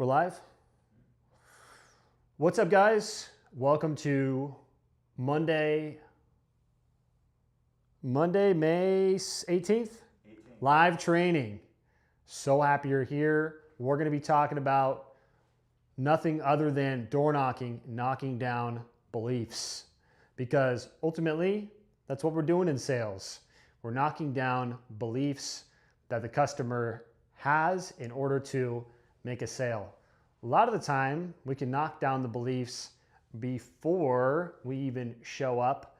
We're live. What's up, guys? Welcome to Monday, May 18th, live training. So happy you're here. We're going to be talking about nothing other than door knocking, knocking down beliefs, because ultimately that's what we're doing in sales. We're knocking down beliefs that the customer has in order to make a sale. A lot of the time, we can knock down the beliefs before we even show up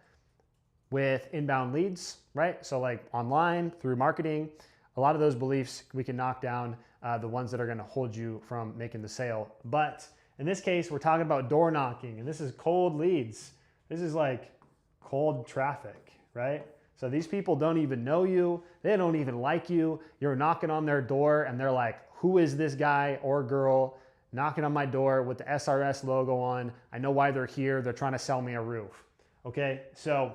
with inbound leads, right? So like online, through marketing, a lot of those beliefs we can knock down, the ones that are gonna hold you from making the sale. But in this case, we're talking about door knocking, and this is cold leads. This is like cold traffic, right? So these people don't even know you. They don't even like you. You're knocking on their door and they're like, who is this guy or girl knocking on my door with the SRS logo on? I know why they're here. They're trying to sell me a roof. Okay, so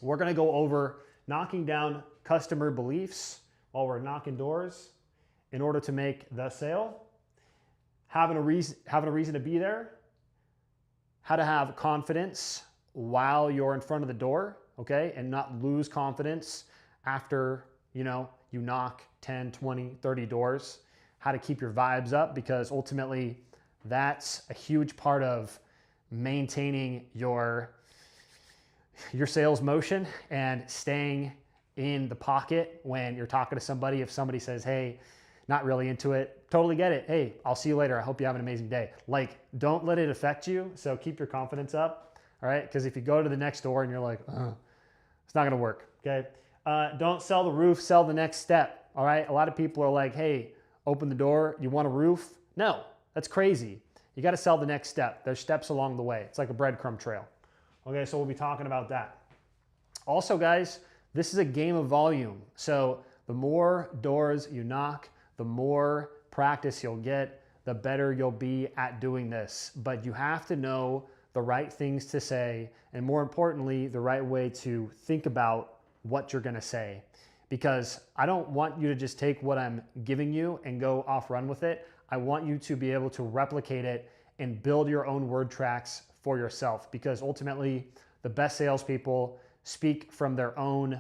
we're gonna go over knocking down customer beliefs while we're knocking doors in order to make the sale, having a reason to be there, how to have confidence while you're in front of the door, okay, and not lose confidence after, you knock 10, 20, 30 doors, how to keep your vibes up, because ultimately that's a huge part of maintaining your sales motion and staying in the pocket when you're talking to somebody. If somebody says, hey, not really into it, totally get it. Hey, I'll see you later. I hope you have an amazing day. Like, don't let it affect you. So keep your confidence up, all right? Because if you go to the next door and you're like, it's not gonna work, okay? Don't sell the roof, sell the next step, all right? A lot of people are like, hey, open the door, you want a roof? No, that's crazy. You gotta sell the next step. There's steps along the way. It's like a breadcrumb trail. Okay, so we'll be talking about that. Also, guys, this is a game of volume. So the more doors you knock, the more practice you'll get, the better you'll be at doing this. But you have to know the right things to say, and more importantly, the right way to think about what you're gonna say. Because I don't want you to just take what I'm giving you and go off run with it. I want you to be able to replicate it and build your own word tracks for yourself, because ultimately the best salespeople speak from their own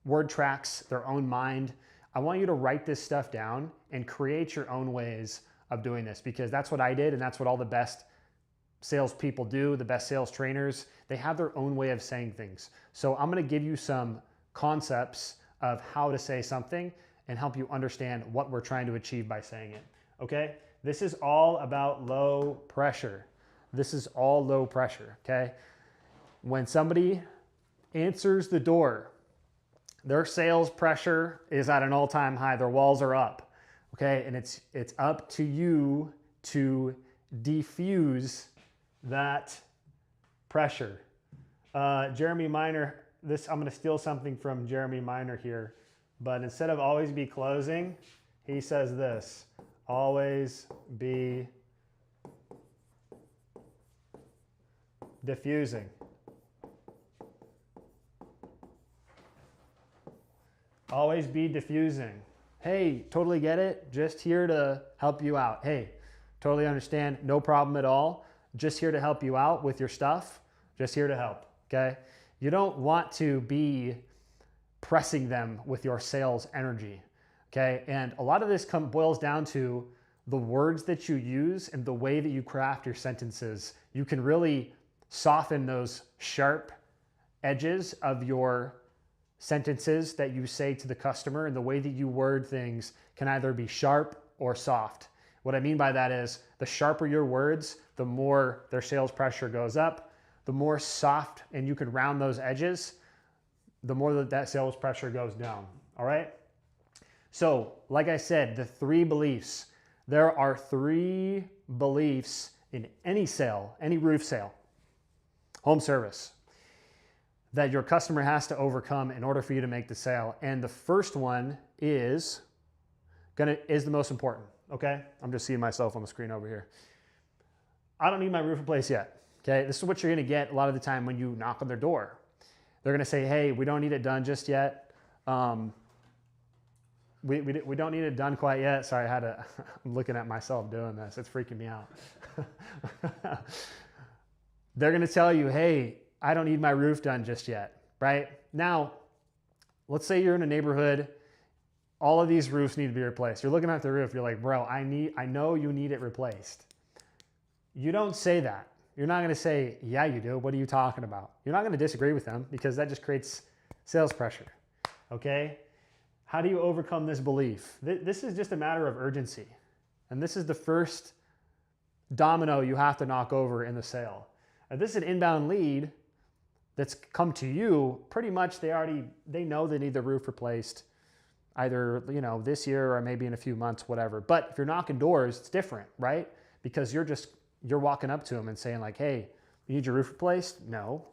word tracks, their own mind. I want you to write this stuff down and create your own ways of doing this, because that's what I did, and that's what all the best salespeople do, the best sales trainers. They have their own way of saying things. So I'm gonna give you some concepts of how to say something and help you understand what we're trying to achieve by saying it, okay? This is all about low pressure. This is all low pressure, okay? When somebody answers the door, their sales pressure is at an all-time high. Their walls are up, okay? And it's up to you to diffuse that pressure. Jeremy Miner, I'm gonna steal something from Jeremy Miner here, but instead of always be closing, he says this: always be diffusing. Always be diffusing. Hey, totally get it. Just here to help you out. Hey, totally understand. No problem at all. Just here to help you out with your stuff. Just here to help, okay? You don't want to be pressing them with your sales energy, okay? And a lot of this boils down to the words that you use and the way that you craft your sentences. You can really soften those sharp edges of your sentences that you say to the customer, and the way that you word things can either be sharp or soft. What I mean by that is, the sharper your words, the more their sales pressure goes up. The more soft and you can round those edges, the more that sales pressure goes down, all right? So, like I said, the 3 beliefs. There are 3 beliefs in any sale, any roof sale, home service, that your customer has to overcome in order for you to make the sale. And the first one is the most important, okay? I'm just seeing myself on the screen over here. I don't need my roof replaced yet, okay? This is what you're gonna get a lot of the time when you knock on their door. They're gonna say, hey, we don't need it done just yet. we don't need it done quite yet. Sorry, I'm looking at myself doing this. It's freaking me out. They're going to tell you, hey, I don't need my roof done just yet, right? Now, let's say you're in a neighborhood, all of these roofs need to be replaced. You're looking at the roof, you're like, bro, I know you need it replaced. You don't say that. You're not going to say, yeah, you do. What are you talking about? You're not going to disagree with them because that just creates sales pressure, okay? How do you overcome this belief? This is just a matter of urgency. And this is the first domino you have to knock over in the sale. If this is an inbound lead that's come to you, pretty much they know they need the roof replaced either, this year or maybe in a few months, whatever. But if you're knocking doors, it's different, right? Because you're walking up to them and saying like, hey, you need your roof replaced? No.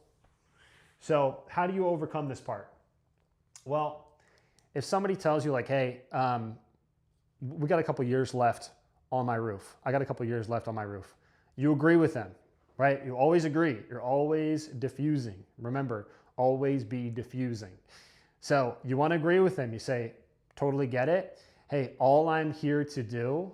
So how do you overcome this part? Well, if somebody tells you like, hey, we got a couple years left on my roof. I got a couple years left on my roof. You agree with them, right? You always agree. You're always diffusing. Remember, always be diffusing. So you want to agree with them. You say, totally get it. Hey, all I'm here to do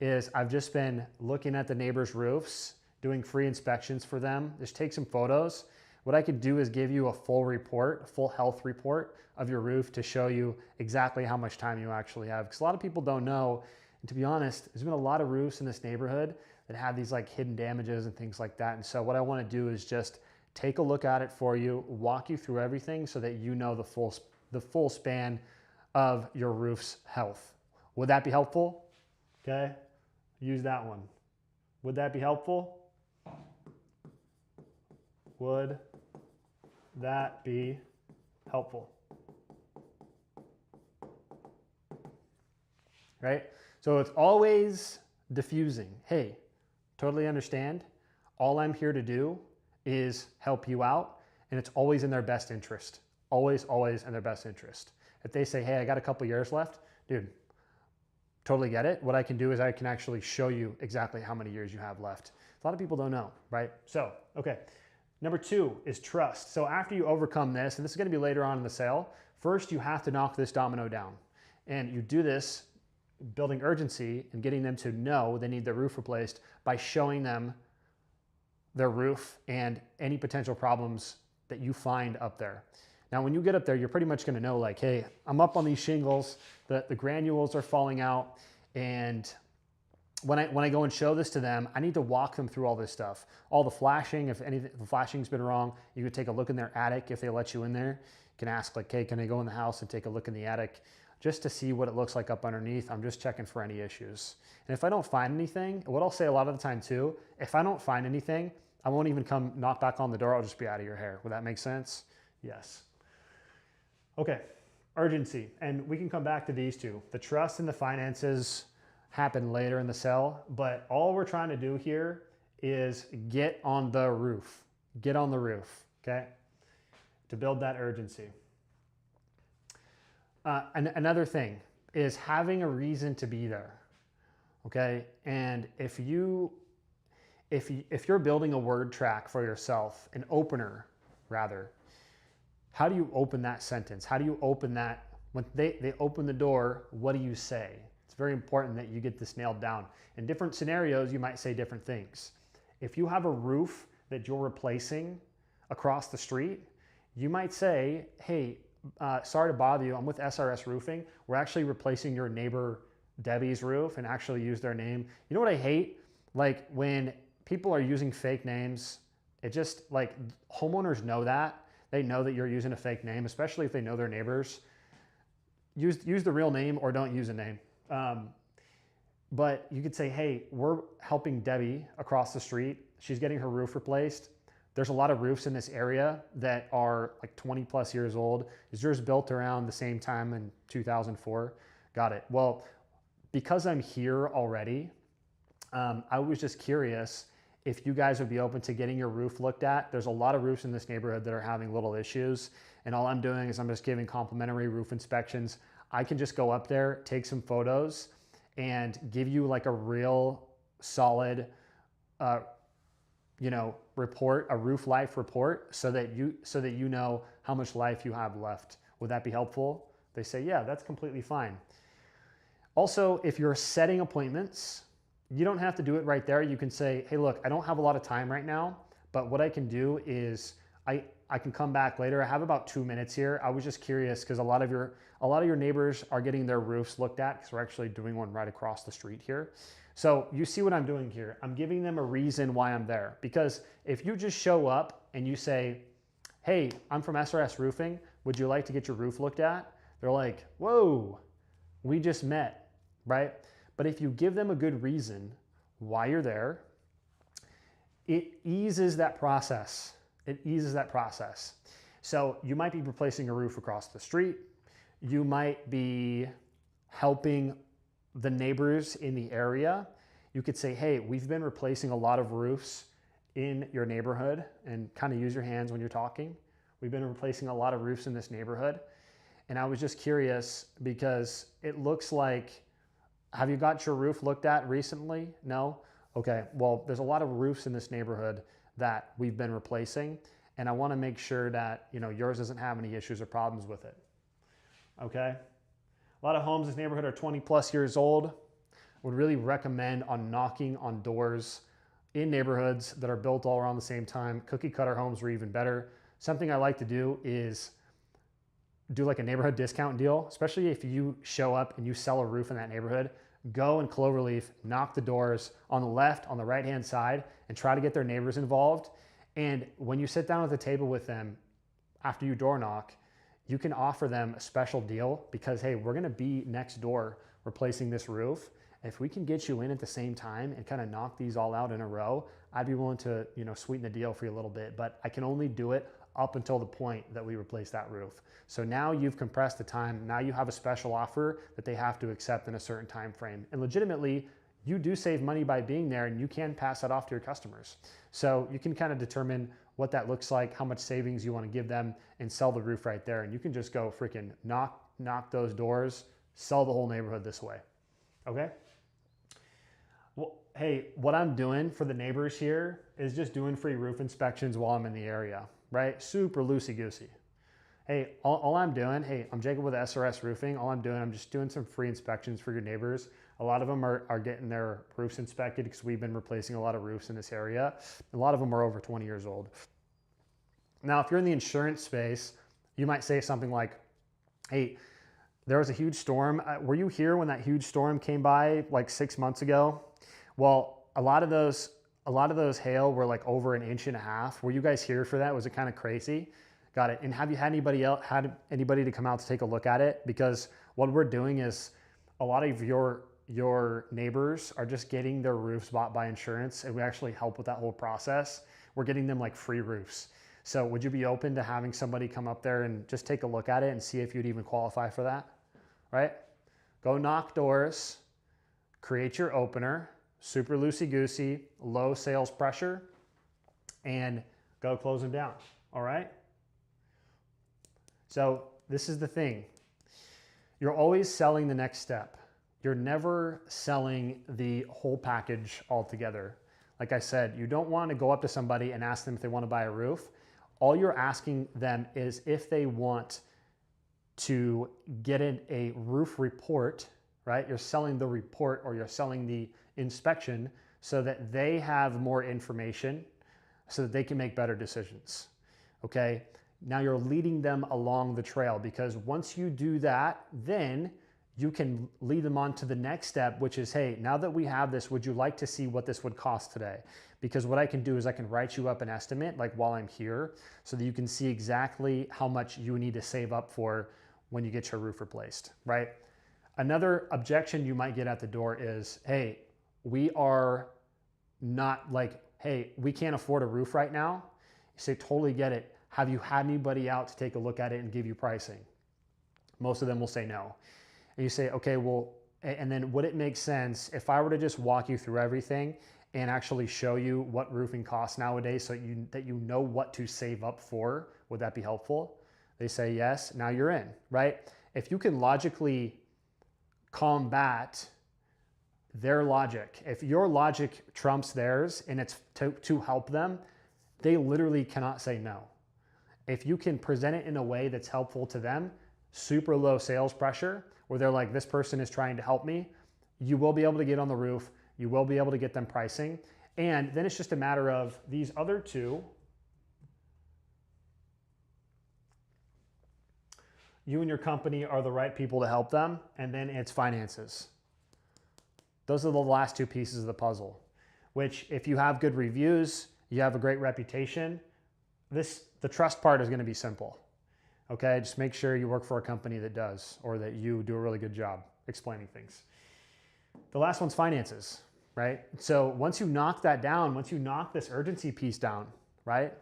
is I've just been looking at the neighbors' roofs, doing free inspections for them. Just take some photos. What I could do is give you a full report, a full health report of your roof to show you exactly how much time you actually have. Because a lot of people don't know, and to be honest, there's been a lot of roofs in this neighborhood that have these like hidden damages and things like that. And so what I want to do is just take a look at it for you, walk you through everything so that you know the full span of your roof's health. Would that be helpful? Okay, use that one. Would that be helpful? Would that be helpful? Right? So it's always diffusing. Hey, totally understand. All I'm here to do is help you out, and it's always in their best interest. Always, always in their best interest. If they say, hey, I got a couple years left, dude, totally get it. What I can do is I can actually show you exactly how many years you have left. A lot of people don't know, right? So, okay. Number 2 is trust. So after you overcome this, and this is going to be later on in the sale, first you have to knock this domino down. And you do this building urgency and getting them to know they need their roof replaced by showing them their roof and any potential problems that you find up there. Now, when you get up there, you're pretty much going to know like, hey, I'm up on these shingles, the granules are falling out, and when I go and show this to them, I need to walk them through all this stuff. All the flashing, if the flashing's been wrong, you could take a look in their attic if they let you in there. You can ask like, hey, can I go in the house and take a look in the attic just to see what it looks like up underneath? I'm just checking for any issues. And if I don't find anything, what I'll say a lot of the time too, if I don't find anything, I won't even come knock back on the door. I'll just be out of your hair. Would that make sense? Yes. Okay, urgency. And we can come back to these two. The trust and the finances happen later in the sale, but all we're trying to do here is get on the roof. Get on the roof, okay? To build that urgency. And another thing is having a reason to be there, okay? And if you're building a word track for yourself, an opener rather, how do you open that sentence? How do you open that? When they open the door, what do you say? It's very important that you get this nailed down. In different scenarios, you might say different things. If you have a roof that you're replacing across the street, you might say, hey, sorry to bother you, I'm with SRS Roofing. We're actually replacing your neighbor Debbie's roof, and actually use their name. You know what I hate? Like when people are using fake names, it just like homeowners know that. They know that you're using a fake name, especially if they know their neighbors. Use the real name or don't use a name. But you could say, hey, we're helping Debbie across the street. She's getting her roof replaced. There's a lot of roofs in this area that are like 20 plus years old. Is yours built around the same time in 2004? Got it. Well, because I'm here already, I was just curious if you guys would be open to getting your roof looked at. There's a lot of roofs in this neighborhood that are having little issues, and all I'm doing is I'm just giving complimentary roof inspections. I can just go up there, take some photos, and give you like a real solid, report, a roof life report, so that you know how much life you have left. Would that be helpful? They say, yeah, that's completely fine. Also, if you're setting appointments, you don't have to do it right there. You can say, hey, look, I don't have a lot of time right now, but what I can do is I can come back later. I have about 2 minutes here. I was just curious because a lot of your neighbors are getting their roofs looked at because we're actually doing one right across the street here. So you see what I'm doing here. I'm giving them a reason why I'm there, because if you just show up and you say, hey, I'm from SRS Roofing. Would you like to get your roof looked at? They're like, whoa, we just met, right? But if you give them a good reason why you're there, it eases that process. It eases that process. So you might be replacing a roof across the street. You might be helping the neighbors in the area. You could say, hey, we've been replacing a lot of roofs in your neighborhood, and kind of use your hands when you're talking. We've been replacing a lot of roofs in this neighborhood. And I was just curious because it looks like, have you got your roof looked at recently? No? Okay, well, there's a lot of roofs in this neighborhood that we've been replacing, and I want to make sure that, you know, yours doesn't have any issues or problems with it. Okay? A lot of homes in this neighborhood are 20 plus years old. Would really recommend on knocking on doors in neighborhoods that are built all around the same time. Cookie cutter homes were even better. Something I like to do is do like a neighborhood discount deal, especially if you show up and you sell a roof in that neighborhood. Go in Cloverleaf, knock the doors on the left, on the right-hand side, and try to get their neighbors involved. And when you sit down at the table with them after you door knock, you can offer them a special deal because, hey, we're gonna be next door replacing this roof. If we can get you in at the same time and kind of knock these all out in a row, I'd be willing to, you know, sweeten the deal for you a little bit, but I can only do it up until the point that we replace that roof. So now you've compressed the time. Now you have a special offer that they have to accept in a certain time frame. And legitimately, you do save money by being there, and you can pass that off to your customers. So you can kind of determine what that looks like, how much savings you want to give them, and sell the roof right there. And you can just go freaking knock those doors, sell the whole neighborhood this way. Okay? Well, hey, what I'm doing for the neighbors here is just doing free roof inspections while I'm in the area, right? Super loosey-goosey. Hey, all I'm doing, hey, I'm Jacob with SRS Roofing. All I'm doing, I'm just doing some free inspections for your neighbors. A lot of them are getting their roofs inspected because we've been replacing a lot of roofs in this area. A lot of them are over 20 years old. Now, if you're in the insurance space, you might say something like, hey, there was a huge storm. Were you here when that huge storm came by like 6 months ago? Well, a lot of those hail were like over 1.5 inches. Were you guys here for that? Was it kind of crazy? Got it. And have you had anybody to come out to take a look at it? Because what we're doing is a lot of your neighbors are just getting their roofs bought by insurance, and we actually help with that whole process. We're getting them like free roofs. So would you be open to having somebody come up there and just take a look at it and see if you'd even qualify for that? Right? Go knock doors, create your opener, super loosey-goosey, low sales pressure, and go close them down. All right? So this is the thing. You're always selling the next step. You're never selling the whole package altogether. Like I said, you don't want to go up to somebody and ask them if they want to buy a roof. All you're asking them is if they want to get in a roof report, right? You're selling the report, or you're selling the inspection so that they have more information so that they can make better decisions, okay? Now you're leading them along the trail, because once you do that, then you can lead them on to the next step, which is, hey, now that we have this, would you like to see what this would cost today? Because what I can do is I can write you up an estimate like while I'm here so that you can see exactly how much you need to save up for when you get your roof replaced, right? Another objection you might get at the door is, hey, we are not like, hey, we can't afford a roof right now. You say, totally get it. Have you had anybody out to take a look at it and give you pricing? Most of them will say no. And you say, okay, well, and then would it make sense if I were to just walk you through everything and actually show you what roofing costs nowadays so that you know what to save up for? Would that be helpful? They say yes, now you're in, right? If you can logically combat their logic, if your logic trumps theirs and it's to help them, they literally cannot say no. If you can present it in a way that's helpful to them, super low sales pressure, where they're like, this person is trying to help me, you will be able to get on the roof. You will be able to get them pricing. And then it's just a matter of these other two. You and your company are the right people to help them. And then it's finances. Those are the last two pieces of the puzzle, which if you have good reviews, you have a great reputation, the trust part is going to be simple. Okay, just make sure you work for a company that does, or that you do a really good job explaining things. The last one's finances, right? So once you knock that down, once you knock this urgency piece down, right?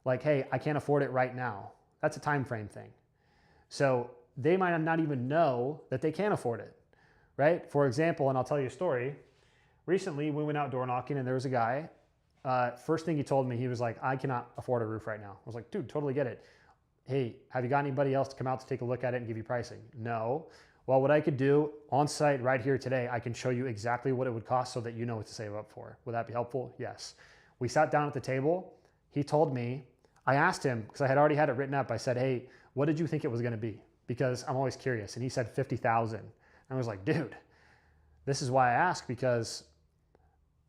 Like, hey, I can't afford it right now. That's a time frame thing. So they might not even know that they can't afford it, right? For example, and I'll tell you a story. Recently, we went out door knocking and there was a guy. First thing he told me, he was like, I cannot afford a roof right now. I was like, dude, totally get it. Hey, have you got anybody else to come out to take a look at it and give you pricing? No. Well, what I could do on site right here today, I can show you exactly what it would cost so that you know what to save up for. Would that be helpful? Yes. We sat down at the table. He told me, I asked him, because I had already had it written up. I said, hey, what did you think it was going to be? Because I'm always curious. And he said 50,000. I was like, dude, this is why I ask, because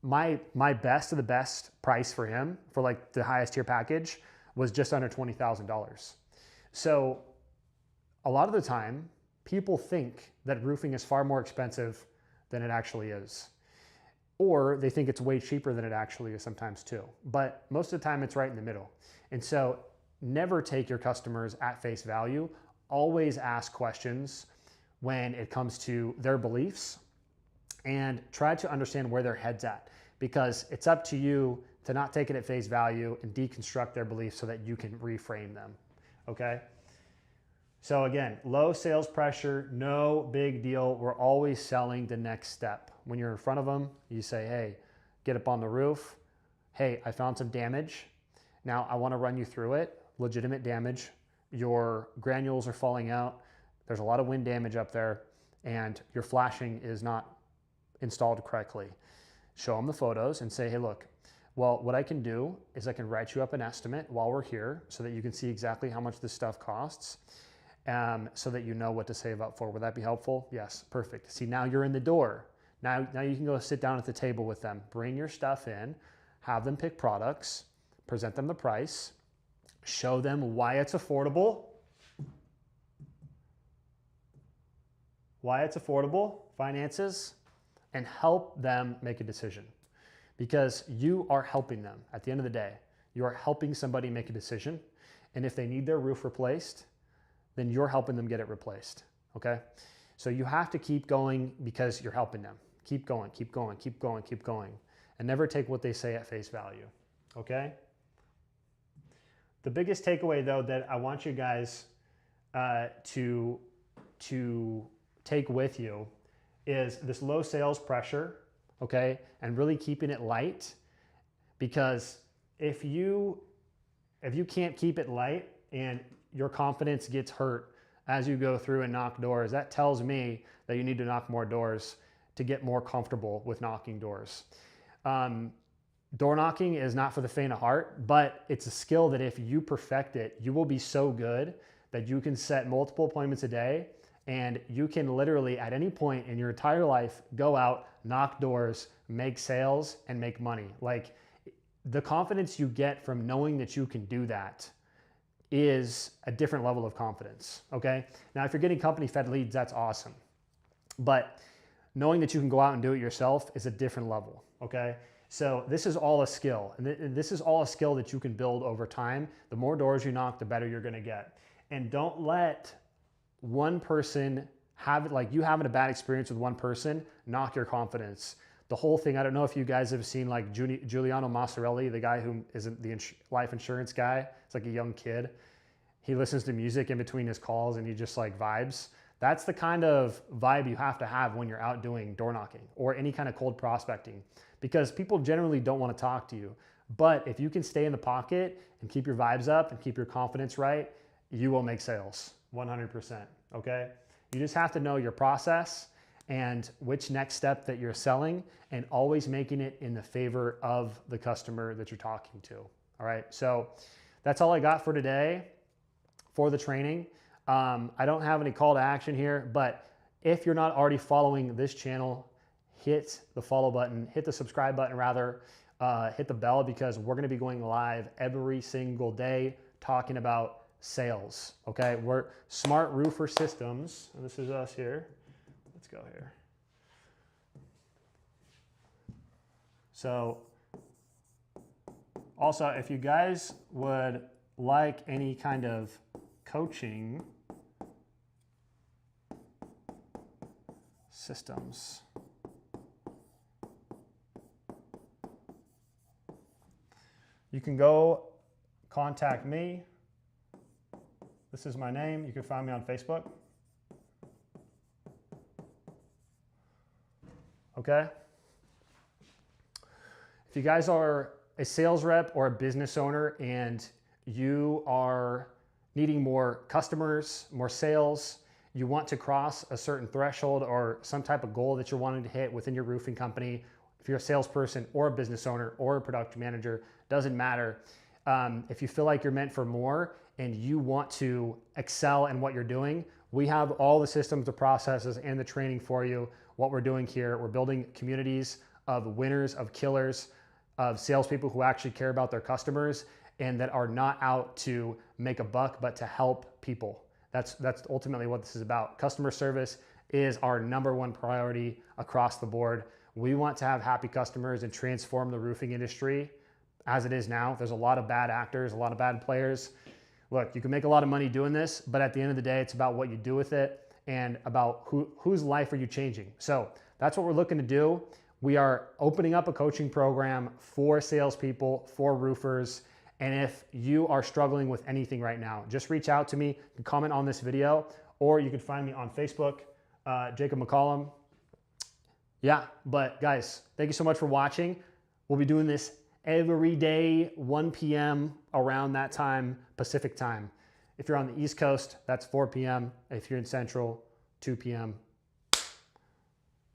my best of the best price for him for like the highest tier package was just under $20,000. So a lot of the time, people think that roofing is far more expensive than it actually is. Or they think it's way cheaper than it actually is sometimes too. But most of the time it's right in the middle. And so never take your customers at face value. Always ask questions when it comes to their beliefs and try to understand where their head's at, because it's up to you to not take it at face value and deconstruct their beliefs so that you can reframe them, okay? So again, low sales pressure, no big deal. We're always selling the next step. When you're in front of them, you say, hey, get up on the roof. Hey, I found some damage. Now I want to run you through it. Legitimate damage. Your granules are falling out. There's a lot of wind damage up there and your flashing is not installed correctly. Show them the photos and say, hey, look, well, what I can do is I can write you up an estimate while we're here so that you can see exactly how much this stuff costs. So that you know what to save up for. Would that be helpful? Yes, perfect. See, now you're in the door. Now you can go sit down at the table with them, bring your stuff in, have them pick products, present them the price, show them why it's affordable, finances, and help them make a decision. Because you are helping them. At the end of the day, you are helping somebody make a decision. And if they need their roof replaced, then you're helping them get it replaced, okay? So you have to keep going because you're helping them. Keep going, keep going, keep going, keep going. And never take what they say at face value, okay? The biggest takeaway though that I want you guys to take with you is this low sales pressure, okay? And really keeping it light, because if you can't keep it light and your confidence gets hurt as you go through and knock doors, that tells me that you need to knock more doors to get more comfortable with knocking doors. Door knocking is not for the faint of heart, but it's a skill that if you perfect it, you will be so good that you can set multiple appointments a day and you can literally at any point in your entire life go out, knock doors, make sales, and make money. Like, the confidence you get from knowing that you can do that is a different level of confidence, okay? Now, if you're getting company-fed leads, that's awesome. But knowing that you can go out and do it yourself is a different level, okay? So this is all a skill, and this is all a skill that you can build over time. The more doors you knock, the better you're gonna get. And don't let one person have it, like you having a bad experience with one person, knock your confidence. The whole thing, I don't know if you guys have seen like Giuliano Massarelli, the guy who isn't the life insurance guy. It's like a young kid. He listens to music in between his calls and he just like vibes. That's the kind of vibe you have to have when you're out doing door knocking or any kind of cold prospecting, because people generally don't want to talk to you. But if you can stay in the pocket and keep your vibes up and keep your confidence right, you will make sales 100%, okay? You just have to know your process and which next step that you're selling, and always making it in the favor of the customer that you're talking to. All right, so that's all I got for today for the training. I don't have any call to action here, but if you're not already following this channel, hit the follow button, hit the subscribe button rather, hit the bell, because we're gonna be going live every single day talking about sales, okay? We're Smart Roofer Systems, and this is us here. Let's go here. So also, if you guys would like any kind of coaching systems, you can go contact me. This is my name. You can find me on Facebook. Okay? If you guys are a sales rep or a business owner and you are needing more customers, more sales, you want to cross a certain threshold or some type of goal that you're wanting to hit within your roofing company, if you're a salesperson or a business owner or a production manager, doesn't matter. If you feel like you're meant for more and you want to excel in what you're doing, we have all the systems, the processes, and the training for you. What we're doing here, we're building communities of winners, of killers, of salespeople who actually care about their customers and that are not out to make a buck, but to help people. That's ultimately what this is about. Customer service is our #1 priority across the board. We want to have happy customers and transform the roofing industry as it is now. There's a lot of bad actors, a lot of bad players. Look, you can make a lot of money doing this, but at the end of the day, it's about what you do with it and about whose life are you changing. So that's what we're looking to do. We are opening up a coaching program for salespeople, for roofers. And if you are struggling with anything right now, just reach out to me, you can comment on this video, or you can find me on Facebook, Jacob McCollum. Yeah, but guys, thank you so much for watching. We'll be doing this every day, 1 p.m. around that time, Pacific time. If you're on the East Coast, that's 4 p.m. If you're in Central, 2 p.m.